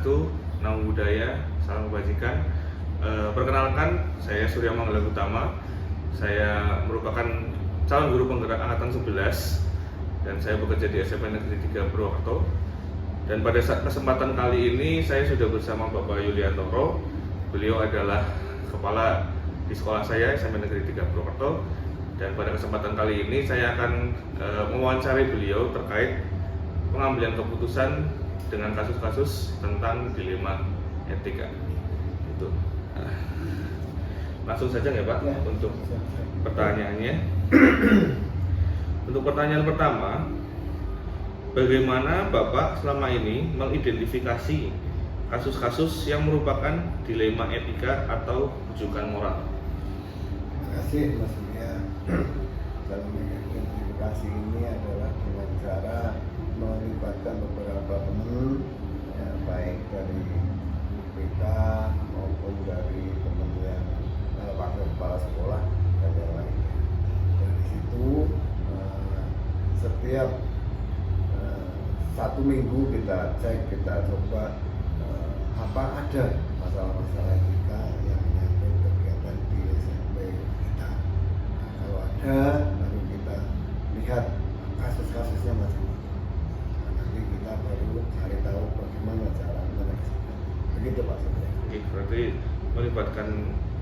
Swastiastu, Namo Buddhaya, Salam Kebajikan. Perkenalkan, saya Surya Manggala Utama. Saya merupakan calon guru penggerak angkatan 11 dan saya bekerja di SMP Negeri 3 Purwokerto. Dan pada kesempatan kali ini saya sudah bersama Bapak Yuliantoro. Beliau adalah kepala di sekolah saya, SMP Negeri 3 Purwokerto. Dan pada kesempatan kali ini saya akan mewawancarai beliau terkait pengambilan keputusan dengan kasus-kasus tentang dilema etika. Itu. Langsung saja nggak Pak ya, untuk pertanyaannya. Untuk pertanyaan pertama, bagaimana Bapak selama ini mengidentifikasi kasus-kasus yang merupakan dilema etika atau rujukan moral? Terima kasih Mas Surya. Dalam identifikasi ini adalah dengan cara melibatkan beberapa teman, ya, baik dari BK maupun dari teman yang wakil kepala sekolah dan yang lainnya. Dari situ setiap 1 minggu kita cek, kita coba apa ada masalah-masalah etika yang menyangkut kegiatan di SMP kita. Nah, kalau ada, baru kita lihat kasus-kasusnya macam apa. Nanti kita baru cari tahu bagaimana cara menyelesaikan. Begitu Pak Surya. Oke, berarti melibatkan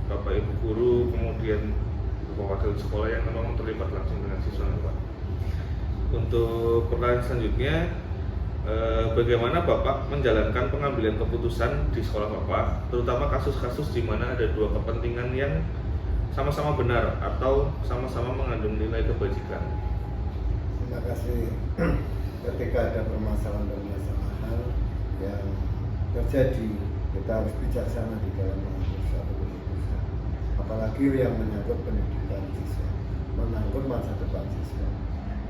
Bapak Ibu guru, kemudian Bapak wakil sekolah yang memang terlibat langsung dengan siswa, Pak. Untuk pertanyaan selanjutnya, bagaimana Bapak menjalankan pengambilan keputusan di sekolah Bapak, terutama kasus-kasus di mana ada dua kepentingan yang sama-sama benar atau sama-sama mengandung nilai kebajikan? Terima kasih. Ketika ada permasalahan yang terjadi, kita harus bijaksana di dalam mengambil suatu keputusan. Apalagi yang menyangkut pendidikan siswa, menyangkut masa depan siswa.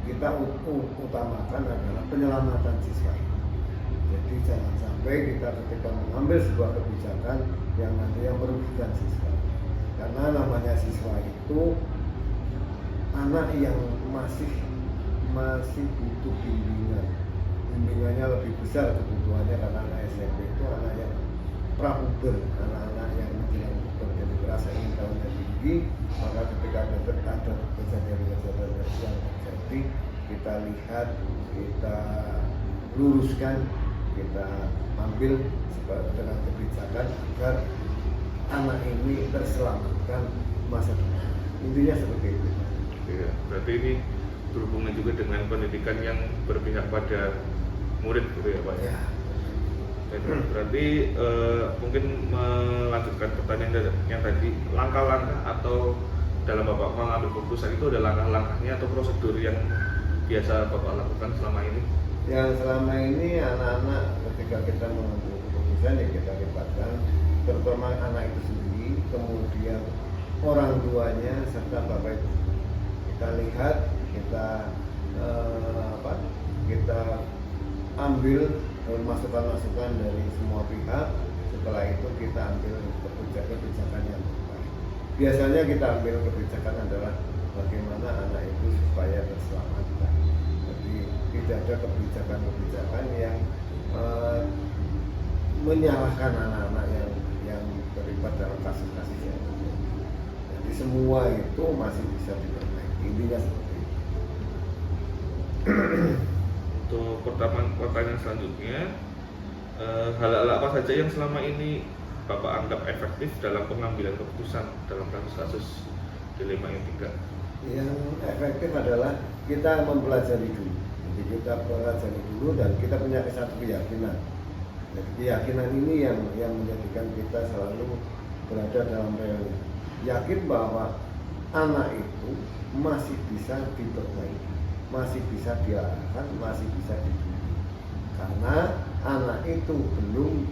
Kita utamakan adalah penyelamatan siswa. Jadi jangan sampai kita ketika mengambil sebuah kebijakan yang nantinya merugikan siswa. Karena namanya siswa itu anak yang masih butuh bimbingan. Bimbingannya lebih besar kebutuhannya karena anak SMP itu anak yang prapuber, anak-anak yang menjelang puber, jadi merasa ingin tahunya tinggi. Maka ketika ada kejadian yang terjadi, kita lihat, kita luruskan, kita ambil dengan kebijakan agar anak ini terselamatkan masa depan. Intinya seperti itu. Ya, berarti ini berhubungan juga dengan pendidikan yang berpihak pada murid gitu ya Pak ya? Berarti mungkin melanjutkan pertanyaan yang tadi, langkah-langkah atau dalam Bapak mengambil keputusan itu ada langkah-langkahnya atau prosedur yang biasa Bapak lakukan selama ini? Yang selama ini anak-anak ketika kita mengambil keputusan yang kita libatkan, terutama anak itu sendiri, kemudian orang tuanya serta bapak ibu. Kita lihat, kita kita ambil masukan-masukan dari semua pihak. Setelah itu kita ambil kebijakan yang terbaik. Biasanya kita ambil kebijakan adalah bagaimana anak itu supaya terselamatkan. Jadi tidak ada kebijakan-kebijakan yang menyalahkan anak-anak yang terlibat dalam kasus-kasus yang terjadi. Jadi semua itu masih bisa diperbaiki. Intinya seperti itu. Untuk pertanyaan selanjutnya, hal-hal apa saja yang selama ini Bapak anggap efektif dalam pengambilan keputusan dalam kasus-kasus dilema etika? Yang efektif adalah kita mempelajari dulu. Jadi kita pelajari dulu dan kita punya satu keyakinan. Jadi keyakinan ini yang menjadikan kita selalu berada dalam realitas. Yakin bahwa anak itu masih bisa diperbaiki, masih bisa diarahkan, masih bisa dididik. Karena anak itu belum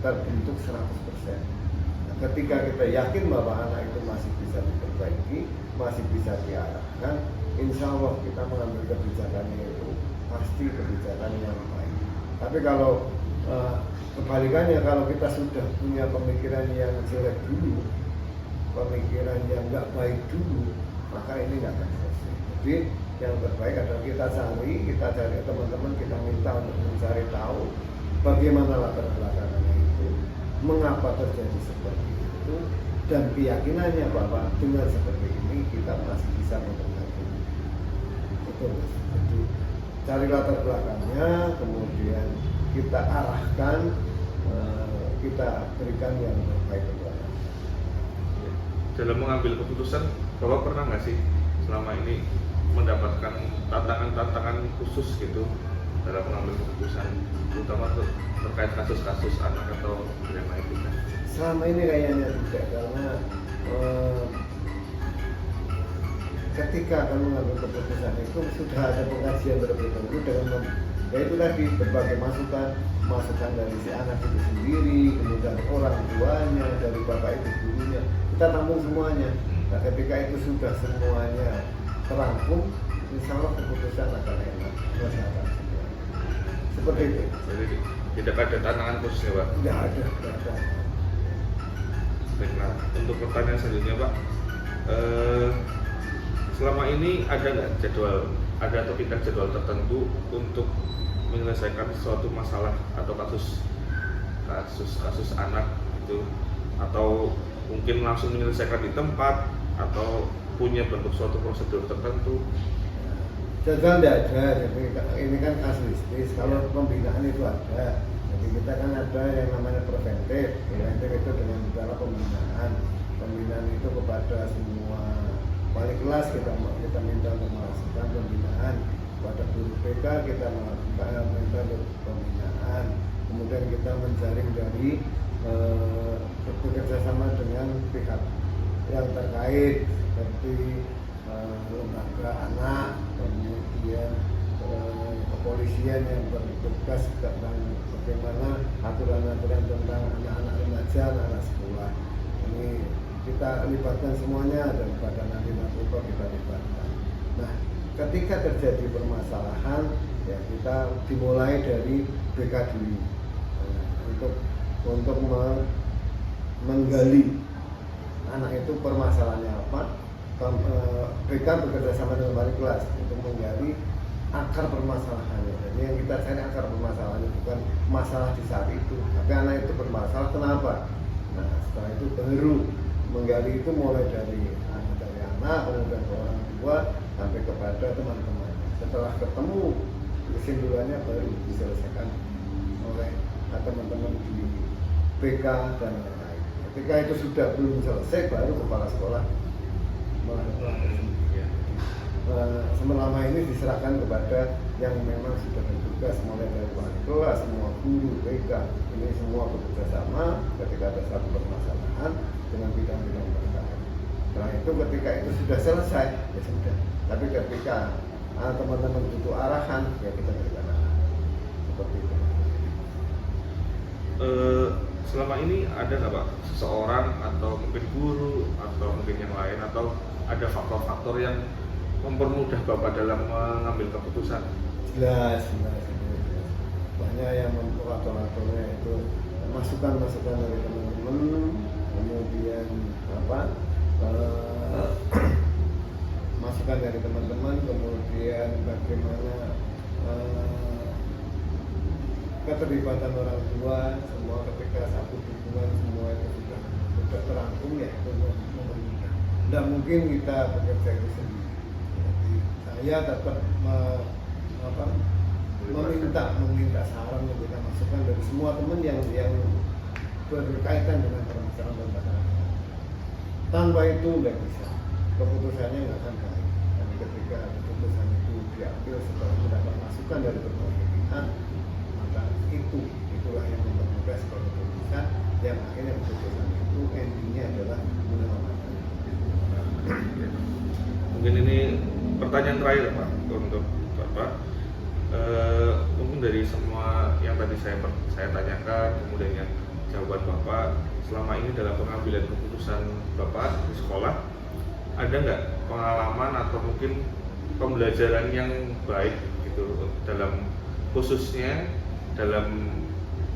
terbentuk 100%. Nah, ketika kita yakin bahwa anak itu masih bisa diperbaiki, masih bisa diarahkan, insya Allah kita mengambil kebijakannya itu pasti kebijakan yang baik. Tapi kalau kebalikannya, kalau kita sudah punya pemikiran yang jelek dulu, pemikiran yang nggak baik dulu, maka ini nggak akan selesai. Jadi yang terbaik adalah kita cari teman-teman, kita minta untuk mencari tahu bagaimana latar belakangnya mengapa terjadi seperti itu, dan keyakinannya bahwa dengan seperti ini kita masih bisa memperbaiki itu. Jadi cari latar belakangnya, kemudian kita arahkan, kita berikan yang terbaik untuk anak. Dalam mengambil keputusan, Bapak pernah nggak sih selama ini mendapatkan tantangan-tantangan khusus gitu dalam mengambil keputusan, terutama terkait kasus-kasus anak atau yang lain juga? Selama ini kayaknya tidak, karena ketika akan mengambil keputusan itu sudah ada pengkajian terlebih dahulu dengan yaitu tadi berbagai masukan dari si anak itu sendiri, kemudian orang tuanya, dari bapak ibu gurunya, kita tampung semuanya. Nah, ketika itu sudah semuanya terangkum, insya Allah keputusan akan enak, masyarakat semua. Seperti itu. Jadi tidak ada tantangan khusus ya Pak? Tidak ada. Baik, nah untuk pertanyaan selanjutnya Pak, selama ini ada nggak ada atau tidak jadwal tertentu untuk menyelesaikan suatu masalah atau kasus anak itu, atau mungkin langsung menyelesaikan di tempat, atau punya bentuk suatu prosedur tertentu? Jadwal tidak ada, jadi ini kan kasuistis. Kalau pembinaan itu ada, jadi kita kan ada yang namanya preventif. Preventif itu dengan cara pembinaan itu kepada semua wali kelas, kita minta untuk melakukan pembinaan. Kepada guru PK kita minta untuk pembinaan. Kemudian kita menjaring dari bekerjasama dengan pihak yang terkait seperti lembaga anak, kemudian kepolisian yang bertugas tentang bagaimana aturan-aturan tentang anak-anak remaja, anak sekolah. Ini kita libatkan semuanya, dan badan anti narkoba kita libatkan. Nah, ketika terjadi permasalahan, ya kita dimulai dari BK dulu untuk menggali anak itu permasalahannya apa. BK bekerja sama dengan wali kelas untuk menggali akar permasalahannya. Jadi yang kita cari akar permasalahannya bukan masalah di saat itu, tapi anak itu bermasalah kenapa. Nah, setelah itu baru menggali itu mulai dari anak, kemudian ke orang tua, sampai kepada teman-teman. Setelah ketemu kesimpulannya baru diselesaikan oleh teman-teman di BK dan lain-lain. Ketika itu sudah belum selesai, baru kepala sekolah melakukan. Selama ini diserahkan kepada yang memang sudah bertugas, mulai dari wali kelas, semua guru, BK. Ini semua bekerja sama ketika ada satu permasalahan dengan bidang-bidang terkait. Setelah itu ketika itu sudah selesai, ya sudah. Tapi ketika teman-teman butuh arahan, ya kita berikan arahan. Seperti itu. Selama ini ada nggak Pak seseorang atau mungkin guru atau mungkin yang lain, atau ada faktor-faktor yang mempermudah Bapak dalam mengambil keputusan? Jelas. Banyak yang faktor-faktornya itu masukan-masukan dari teman-teman, kemudian masukan dari teman-teman, kemudian bagaimana keterlibatan orang tua, semua ketika satu dukungan semua itu sudah terangkum, ya itu mempermudah. Tidak mungkin kita bekerja itu sendiri. Jadi saya tetap meminta saran, meminta masukan dari semua teman yang berkaitan dengan permasalahan dan masalah. Tanpa itu nggak bisa, keputusannya nggak akan baik. Dan ketika keputusan itu diambil setelah mendapat masukan dari berbagai pihak, maka itulah yang mempermudah sebuah keputusan yang akhirnya keputusan itu endingnya adalah menyelamatkan. Mungkin ini pertanyaan terakhir Pak untuk Bapak. Mungkin dari semua yang tadi saya tanyakan, kemudian yang jawaban Bapak selama ini dalam pengambilan keputusan Bapak di sekolah, ada nggak pengalaman atau mungkin pembelajaran yang baik gitu dalam khususnya dalam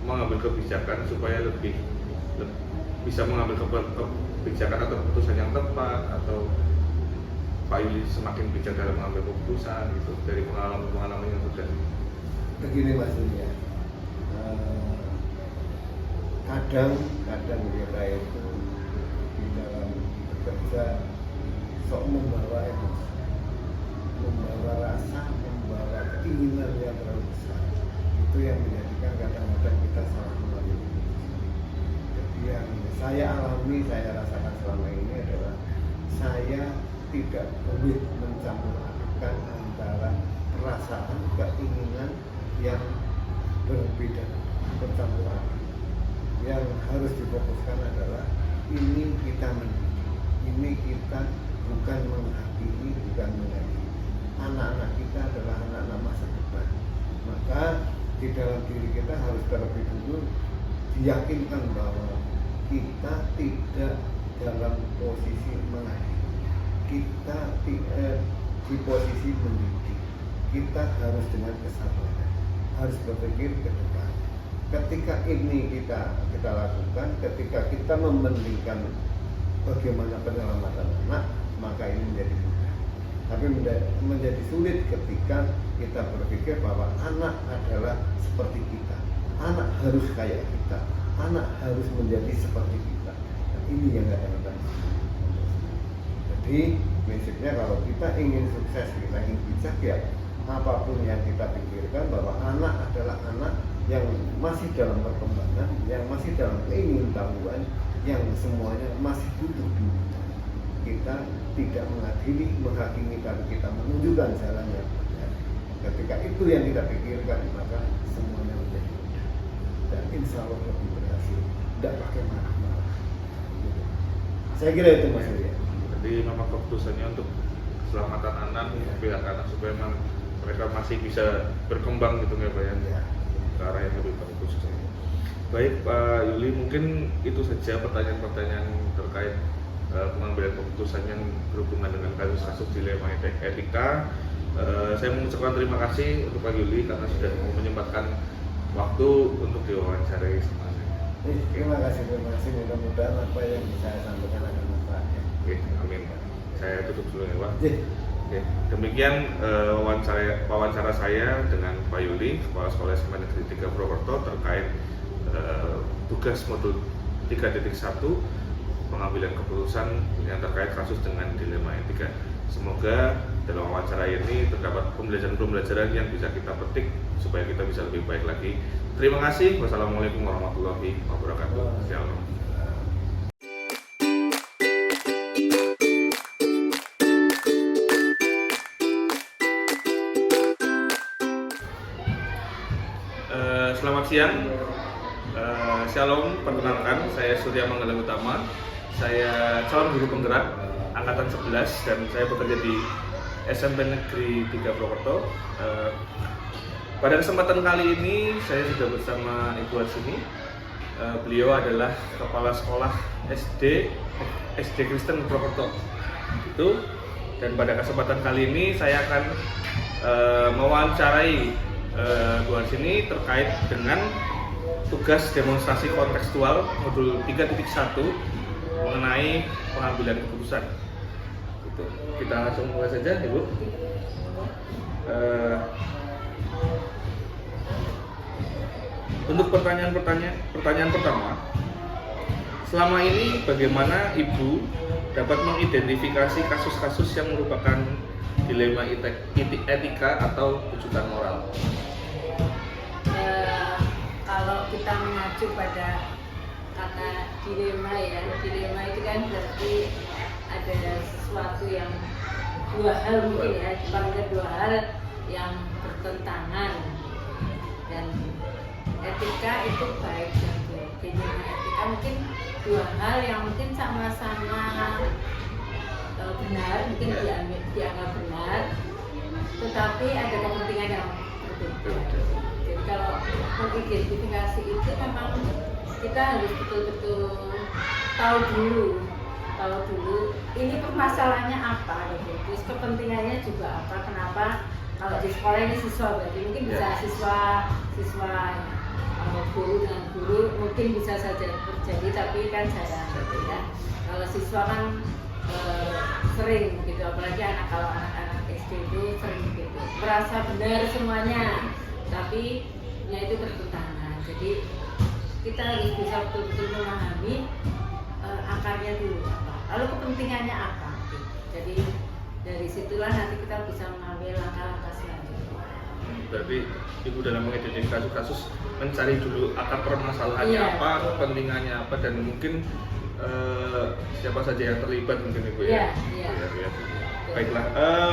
mengambil kebijakan supaya lebih bisa mengambil kebijakan atau keputusan yang tepat, atau Pak Yuli semakin bijak dalam mengambil keputusan gitu dari pengalaman yang sudah? Begini Mas Yuli, kadang kita itu di dalam bekerja sok membawa emosi, membawa rasa, membawa keinginan yang terlalu besar. Itu yang menjadikan kadang-kadang kita salah mengambil keputusan. Jadi yang saya alami, saya rasakan selama ini adalah saya tidak boleh mencampur adukan antara perasaan, keinginan yang berbeda, bercampur aduk. Yang harus difokuskan adalah ini kita mendidik, ini kita bukan menghakimi, bukan menghakimi. Anak-anak kita adalah anak-anak masa depan. Maka di dalam diri kita harus terlebih dulu diyakinkan bahwa kita tidak dalam posisi menghakimi, kita di posisi mendidik. Kita harus dengan kesabaran, harus berpikir ke depan. Ketika ini kita lakukan, ketika kita mementingkan bagaimana penyelamatan anak, maka ini menjadi mudah. Tapi menjadi sulit ketika kita berpikir bahwa anak adalah seperti kita, anak harus kayak kita, anak harus menjadi seperti kita. Dan ini yang kadang-kadang. Jadi prinsipnya kalau kita ingin sukses, kita ingin bijak, ya apapun yang kita pikirkan bahwa anak adalah anak yang masih dalam perkembangan, yang masih dalam keingintahuan, yang semuanya masih butuh bimbingan. Kita tidak menghakimi, tapi kita menunjukkan jalan yang benar. Ketika itu yang kita pikirkan, maka semuanya menjadi mudah dan insya Allah lebih berhasil. Tidak pakai marah-marah. Saya kira itu Mas Surya. Jadi memang keputusannya untuk keselamatan anak, pihak anak supaya memang mereka masih bisa berkembang gitu ya Pak ya. Ke arah yang lebih bagus. Baik Pak Yuli, mungkin itu saja pertanyaan-pertanyaan terkait pengambilan keputusan yang berhubungan dengan kasus-kasus dilema etika. Saya mengucapkan terima kasih untuk Pak Yuli karena sudah menyempatkan waktu untuk diwawancarai sama saya. Terima kasih. Mudah-mudahan apa yang saya sampaikan akan manfaatnya. Oke, amin. Saya tutup dulu ya Pak. Oke, demikian wawancara saya dengan Pak Yuli, Kepala Sekolah SMA Negeri 3 Purwokerto terkait tugas modul 3.1 pengambilan keputusan yang terkait kasus dengan dilema etika. Semoga dalam wawancara ini terdapat pembelajaran-pembelajaran yang bisa kita petik supaya kita bisa lebih baik lagi. Terima kasih. Wassalamualaikum warahmatullahi wabarakatuh. Shalom. Selamat siang, Shalom, perkenalkan saya Surya Manggala Utama. Saya calon guru penggerak Angkatan 11 dan saya bekerja di SMP Negeri 3 Purwokerto. Pada kesempatan kali ini saya sudah bersama Ibu Harsini. Beliau adalah Kepala Sekolah SD Kristen Purwokerto. Dan pada kesempatan kali ini saya akan mewawancarai Bu Harsini terkait dengan tugas demonstrasi kontekstual modul 3.1 mengenai pengambilan keputusan. Gitu. Kita langsung mulai saja, Ibu. Untuk pertanyaan pertama, selama ini bagaimana Ibu dapat mengidentifikasi kasus-kasus yang merupakan dilema etika atau kejutan moral? Kalau kita mengacu pada kata dilema itu kan berarti ada sesuatu yang dua hal mungkin ya, dipanggil dua hal yang bertentangan, dan etika itu baik dan buruk. Dilema etika mungkin dua hal yang mungkin sama-sama benar, mungkin dianggap benar, tetapi ada kepentingan yang berbeda. Jadi kalau mengidentifikasi itu memang kita harus betul-betul tahu dulu ini permasalahannya apa, gitu. Terus kepentingannya juga apa, kenapa kalau di sekolah ini siswa berarti mungkin bisa siswa guru dengan guru mungkin bisa saja terjadi, tapi kan jarang gitu ya. Kalau siswa kan sering gitu, apalagi kalau anak-anak SD itu sering gitu merasa benar semuanya, tapi ya itu bertentangan. Jadi kita harus bisa betul-betul memahami akarnya dulu apa, lalu kepentingannya apa. Jadi dari situlah nanti kita bisa mengambil langkah-langkah selanjutnya. Berarti Ibu dalam mengidentifikasi kasus mencari dulu akar permasalahannya Iya. apa, kepentingannya apa, dan mungkin siapa saja yang terlibat mungkin Ibu ya. Iya. Ya. Baiklah,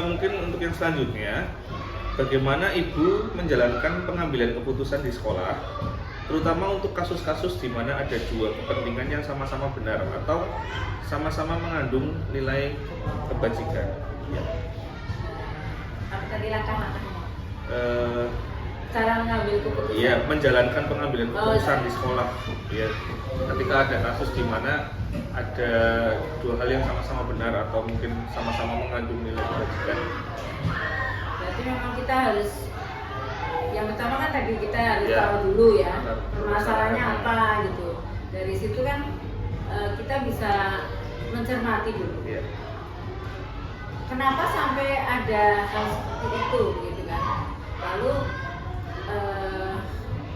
mungkin untuk yang selanjutnya, bagaimana Ibu menjalankan pengambilan keputusan di sekolah, terutama untuk kasus-kasus di mana ada dua kepentingan yang sama-sama benar atau sama-sama mengandung nilai kebajikan. Ya. Apa tadi langkah-langkahnya? Eh, Cara mengambil keputusan. Iya, menjalankan pengambilan keputusan iya. di sekolah. Ya, ketika ada kasus di mana ada dua hal yang sama-sama benar atau mungkin sama-sama mengandung nilai kebajikan. Berarti memang kita harus, yang pertama kan tadi kita harus Ya. tahu dulu ya Benar. permasalahannya apa gitu. Dari situ kan kita bisa mencermati dulu. Iya. Kenapa sampai ada hal seperti itu gitu kan. Lalu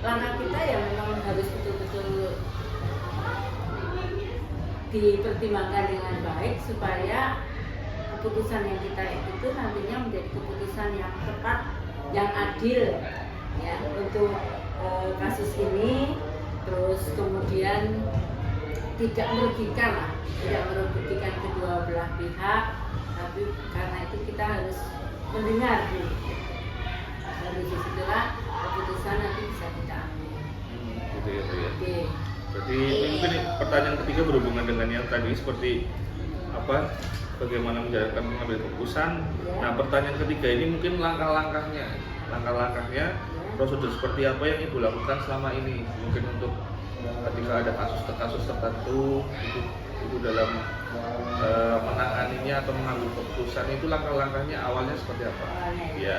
langkah kita ya memang harus betul-betul dipertimbangkan dengan baik supaya keputusan yang kita itu nantinya menjadi keputusan yang tepat, yang adil ya untuk kasus ini, terus kemudian tidak merugikan lah, tidak merugikan kedua belah pihak, tapi karena itu kita harus mendengar dulu. Dari situlah keputusan nanti bisa kita ambil. Gitu ya, Bu ya. Oke. Jadi mungkin pertanyaan ketiga berhubungan dengan yang tadi seperti apa? Bagaimana menjalankan mengambil keputusan. Ya. Nah, pertanyaan ketiga ini mungkin langkah-langkahnya, prosedur seperti apa yang Ibu lakukan selama ini, mungkin untuk ketika ada kasus tertentu, Ibu dalam menanganinya atau mengambil keputusan itu langkah-langkahnya awalnya seperti apa? Awalnya. Ya,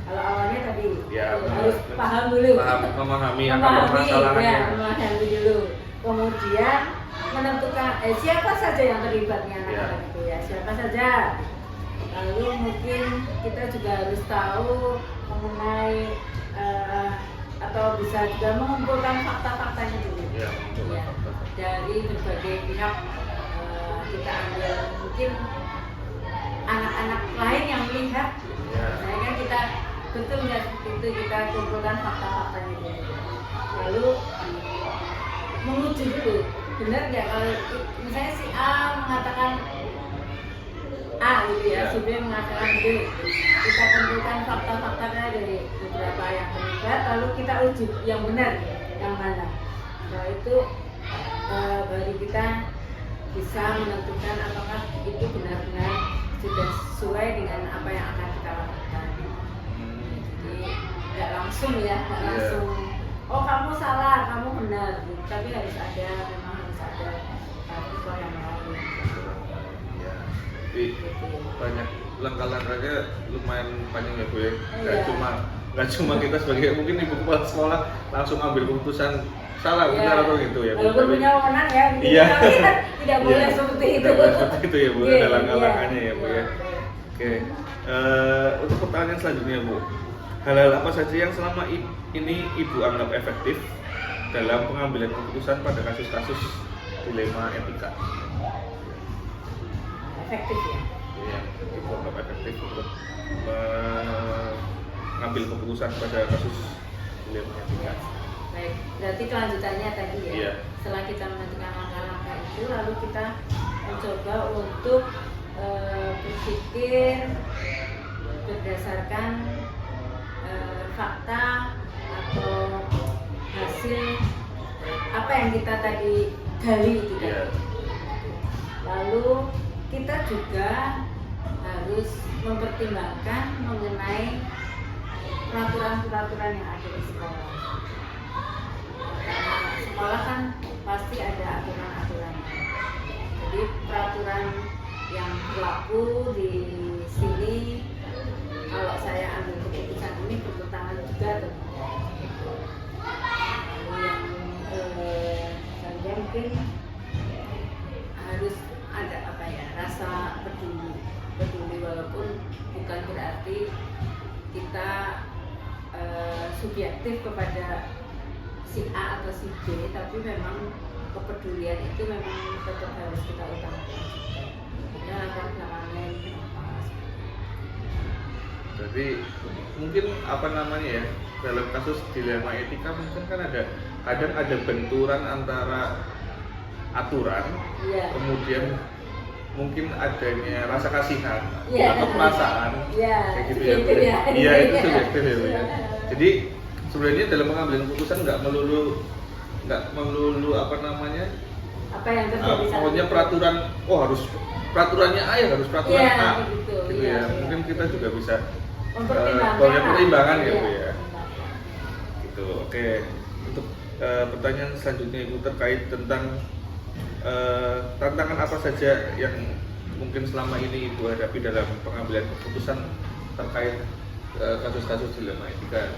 Kalau awalnya tadi ya harus paham dulu. memahami akar permasalahannya. Ya, memahami dulu. Kemudian menentukan siapa saja yang terlibatnya Ya. itu ya, siapa saja. Lalu mungkin kita juga harus tahu mengenai atau bisa juga mengumpulkan fakta-faktanya dulu. Ya, Ya, dari berbagai pihak kita ambil mungkin anak-anak lain yang melihat. Ya. Saya kan kita betul ya itu kita kumpulkan fakta-faktanya dulu. Lalu menguji dulu, benar nggak kalau misalnya si A mengatakan A gitu ya, Ya. si B mengatakan B. Kita kumpulkan fakta-faktanya dari beberapa yang terlibat, lalu kita uji yang benar, yang mana. Nah itu baru kita bisa menentukan apakah itu benar-benar sudah sesuai dengan apa yang akan kita lakukan. Jadi nggak langsung ya, nggak Iya. langsung. Oh kamu salah, kamu benar. Tapi harus ada, memang harus ada siswa yang melalui. Ya. Jadi banyak langkah-langkahnya lumayan panjang ya Bu ya. Nggak cuma kita sebagai mungkin ibu kepala sekolah langsung ambil keputusan salah benar atau gitu ya Bu. Walaupun punya wewenang ya, gitu. Iya. Tapi kan tidak boleh seperti itu. Tidak boleh seperti itu ya Bu. Iya, Ada langkah-langkahnya ya Bu iya. ya. Oke. Untuk pertanyaan selanjutnya Bu, hal-hal apa saja yang selama ini Ibu anggap efektif dalam pengambilan keputusan pada kasus-kasus dilema etika? Efektif ya. Yang Ibu anggap efektif untuk mengambil keputusan pada kasus dilema etika. Baik, berarti kelanjutannya tadi ya. Iya. Setelah kita menentukan langkah-langkah itu, lalu kita mencoba untuk berpikir berdasarkan fakta atau hasil apa yang kita tadi gali itu kan. Iya. Lalu kita juga harus mempertimbangkan mengenai peraturan-peraturan yang ada di sekolah. Karena sekolah kan pasti ada aturan-aturan. Jadi peraturan yang berlaku di sini, kalau saya ambil keputusan ini bertentangan juga tentunya. Lalu yang saya mungkin harus ada apa ya, rasa peduli walaupun bukan berarti kita subjektif kepada si A atau si B, tapi memang kepedulian itu memang tetap harus kita utamakan. Kita lakukan penanganan kenapa. Jadi mungkin apa namanya ya, dalam kasus dilema etika mungkin kan kadang ada benturan antara aturan, Iya. kemudian mungkin adanya rasa kasihan Iya. atau perasaan, Iya, kayak gitu ya, Bu. subjektif ya. Iya, itu subjektif ya, Bu, ya. Iya. Jadi sebenarnya dalam pengambilan keputusan nggak melulu apa namanya, Apa yang terjadi saat pokoknya itu. peraturan, harus peraturannya A ya harus peraturan Iya, A, begitu, gitu iya, ya. iya. Mungkin kita juga bisa Mempertimbangkan banyak lah. pertimbangan ya, Iya, Bu ya. pertimbangan. Gitu. Oke, untuk pertanyaan selanjutnya Ibu terkait tentang tantangan apa saja yang mungkin selama ini Ibu hadapi dalam pengambilan keputusan terkait kasus-kasus dilema etika.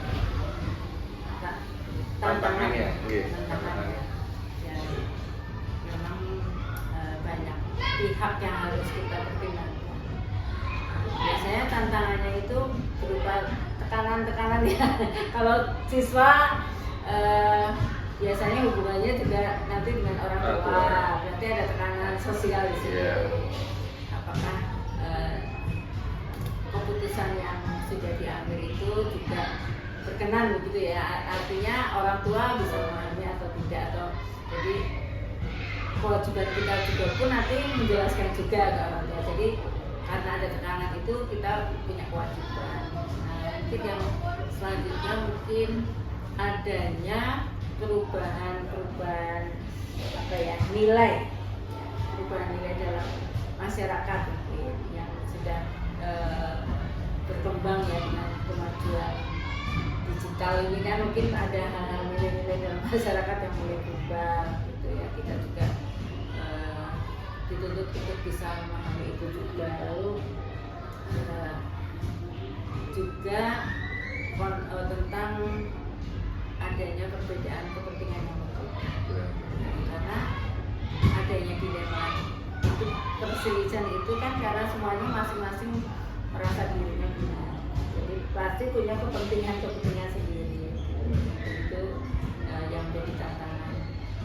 Tantangannya, iya. Tantangannya. Ya, memang banyak pihak yang harus kita pertimbangkan. Biasanya tantangannya itu berupa tekanan-tekanan ya. Kalau siswa biasanya hubungannya juga nanti dengan orang tua, berarti ada tekanan sosial di situ. Iya. Apakah keputusan yang sudah diambil itu juga berkenan begitu ya, artinya orang tua bisa memahami atau tidak, atau jadi kewajiban kita juga pun nanti menjelaskan juga ke orang tua. Jadi karena ada tekanan itu kita punya kewajiban. Nah, mungkin yang selanjutnya mungkin adanya perubahan apa ya, perubahan nilai dalam masyarakat mungkin yang sudah berkembang ya dengan kemajuan digital ini kan, mungkin ada hal-hal nilai-nilai dalam masyarakat yang mulai berubah gitu ya. Kita juga dituntut untuk bisa memahami itu juga. Lalu juga tentang adanya perbedaan kepentingan yang berbeda, karena adanya dilema itu, perselisihan itu kan karena semuanya masing-masing merasa dirinya benar, jadi pasti punya kepentingan sendiri. Itu yang menjadi tantangan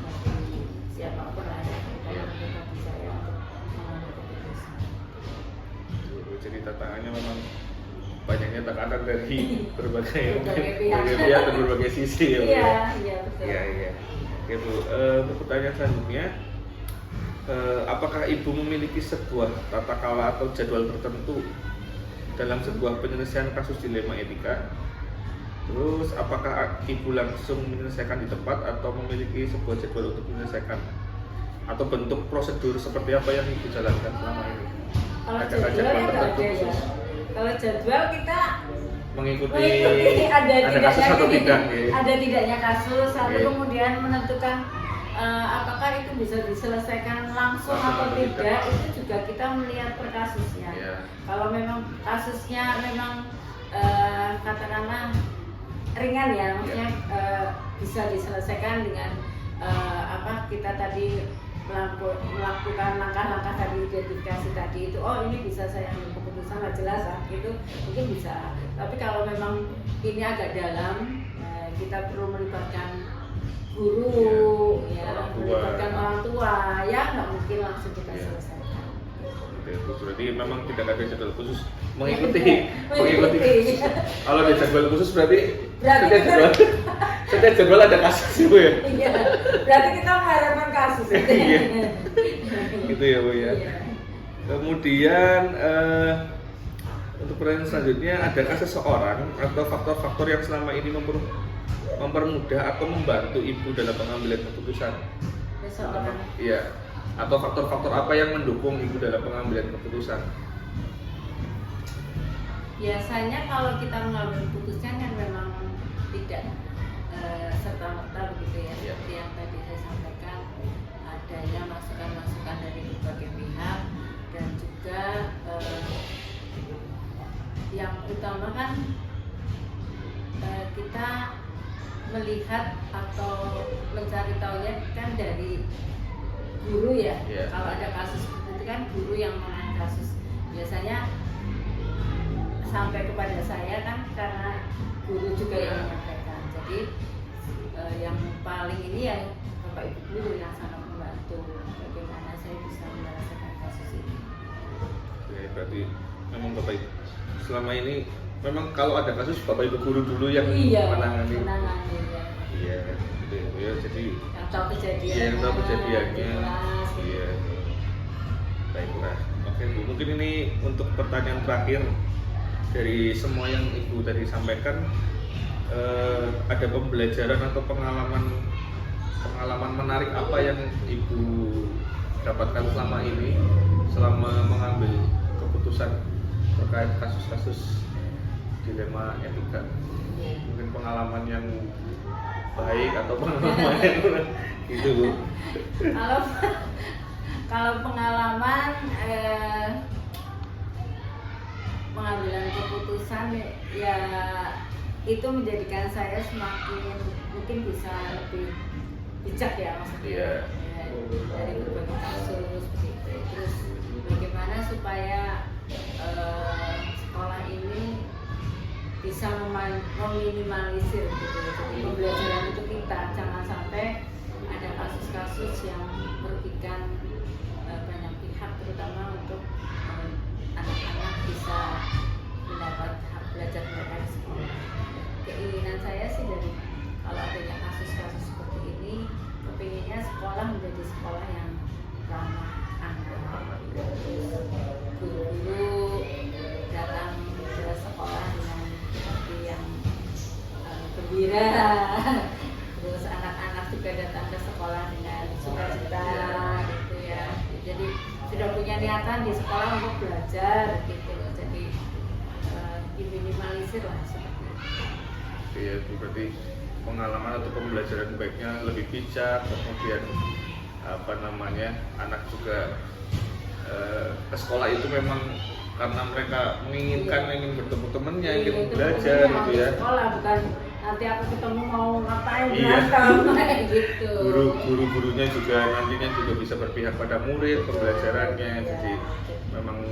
bagi siapapun lah ya, kalau kita bisa ya untuk mengambil keputusan. Jadi tantangannya memang banyaknya tekanan dari berbagai pihak dan berbagai sisi ya, Bu, ya. Iya betul. Iya. Oke, Bu. Untuk pertanyaan selanjutnya, apakah Ibu memiliki sebuah tata kelola atau jadwal tertentu dalam sebuah penyelesaian kasus dilema etika? Terus, apakah Ibu langsung menyelesaikan di tempat atau memiliki sebuah jadwal untuk menyelesaikan? Atau bentuk prosedur seperti apa yang Ibu jalankan selama ini? Kalau Ada jadwal jadwal ya nggak tertentu ada ya. khusus? Kalau jadwal kita Mengikuti ada kasus atau tidak? Ya? Ada tidaknya kasus, lalu Oke. kemudian menentukan apakah itu bisa diselesaikan langsung atau tidak, itu juga kita melihat per kasusnya. Iya. Kalau memang kasusnya memang katakanlah ringan ya, maksudnya bisa diselesaikan dengan kita tadi melakukan langkah-langkah tadi, identifikasi tadi itu, ini bisa saya ambil keputusan lah, jelas itu mungkin bisa. Tapi kalau memang ini agak dalam, kita perlu melibatkan guru, melibatkan orang tua, ya nggak mungkin langsung kita selesaikan. Berarti memang tidak ada jadwal khusus mengikuti. Kalau ada jadwal khusus berarti setiap jadwal ada kasus, Bu ya. Iya, berarti kita mengharapkan kasus. Iya. Gitu ya, Bu ya. Iya. Kemudian untuk pertanyaan selanjutnya, adakah seseorang atau faktor-faktor yang selama ini mempermudah atau membantu Ibu dalam pengambilan keputusan? Seseorang. Iya. Atau faktor-faktor apa yang mendukung Ibu dalam pengambilan keputusan? Biasanya kalau kita mengambil keputusan yang memang tidak serta-merta begitu ya, seperti yang tadi saya sampaikan, adanya masukan-masukan dari berbagai pihak, dan juga yang utama kan kita melihat atau mencari tahunya kan dari guru ya. Yeah. Kalau ada kasus seperti itu kan guru yang menangani kasus, biasanya sampai kepada saya kan karena guru juga yang menyampaikan. Jadi yang paling ini yang Bapak Ibu guru yang sangat membantu bagaimana saya bisa menyelesaikan kasus ini. Oke, berarti memang Bapak Ibu selama ini memang kalau ada kasus Bapak Ibu guru dulu yang menangani. Ya. Iya, gitu ya. Jadi Yang tahu kejadiannya. iya, yang tahu kejadiannya. jelas, gitu. Iya. Baiklah. Oke, Bu. Mungkin ini untuk pertanyaan terakhir dari semua yang Ibu tadi sampaikan, ada pembelajaran atau pengalaman menarik apa yang Ibu dapatkan selama ini selama mengambil keputusan terkait kasus-kasus dilema etika? Mungkin pengalaman yang baik atau pengalaman yang gitu, Bu. Kalau pengalaman pengambilan keputusan ya itu menjadikan saya semakin mungkin bisa lebih bijak ya maksudnya. Iya. Ya, dari berbagai kasus begitu. Terus bagaimana supaya sekolah ini bisa meminimalisir gitu. Jadi pembelajaran itu kita jangan sampai ada kasus-kasus yang merugikan banyak pihak, terutama untuk anak-anak bisa mendapat hak belajar mereka di sekolah. Keinginan saya sih dari kalau adanya kasus-kasus seperti ini, kepinginnya sekolah menjadi sekolah yang ramah anak. Guru-guru datang ke sekolah dengan seperti yang gembira. Terus anak-anak juga datang ke sekolah dengan sukacita gitu ya. Jadi sudah punya niatan di sekolah untuk belajar gitu. Jadi diminimalisir lah seperti itu. Iya, Bu. Berarti pengalaman atau pembelajaran baiknya lebih bijak, kemudian apa namanya, anak juga ke sekolah itu memang karena mereka menginginkan, ingin bertemu temannya, ingin Itu belajar pokoknya gitu mau ya. Sekolah bukan nanti aku ketemu mau ngapain Iya. kayak gitu. Guru-gurunya juga nantinya juga bisa berpihak pada murid, pembelajarannya. Jadi memang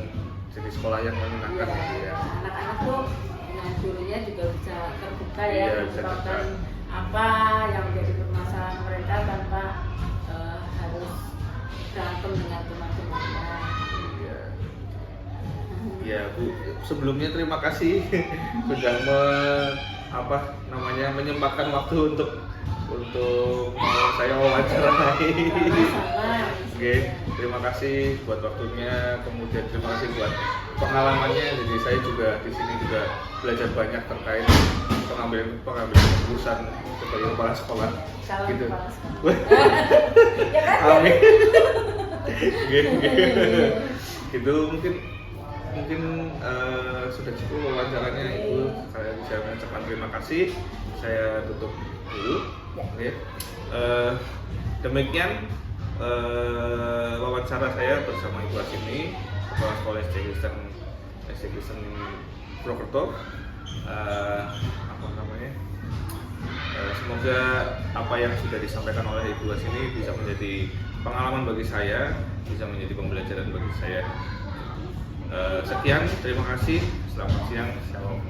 jadi sekolah yang menyenangkan Iya, gitu ya. anak-anak tuh dengan gurunya juga bisa terbuka ya, Iya, bisa mengungkapkan terbuka. apa yang menjadi permasalahan mereka tanpa harus berantem dengan teman-temannya. Iya. Ya, Bu, sebelumnya terima kasih sudah menyempatkan waktu untuk mau saya wawancarai. Sama-sama. Oke, terima kasih buat waktunya, kemudian terima kasih buat pengalamannya. Jadi saya juga di sini juga belajar banyak terkait pengambilan keputusan sebagai kepala sekolah. Salam Gitu. kepala sekolah. Ya kan? Amin. Gitu mungkin sudah cukup wawancaranya Ibu. Saya bisa mengucapkan terima kasih. Saya tutup dulu. Oke. Demikian wawancara saya bersama Ibu Asini, Kepala Sekolah SD Kristen Purwokerto. Semoga apa yang sudah disampaikan oleh Ibu Asini bisa menjadi pengalaman bagi saya, bisa menjadi pembelajaran bagi saya. Sekian, terima kasih. Selamat siang. Shalom.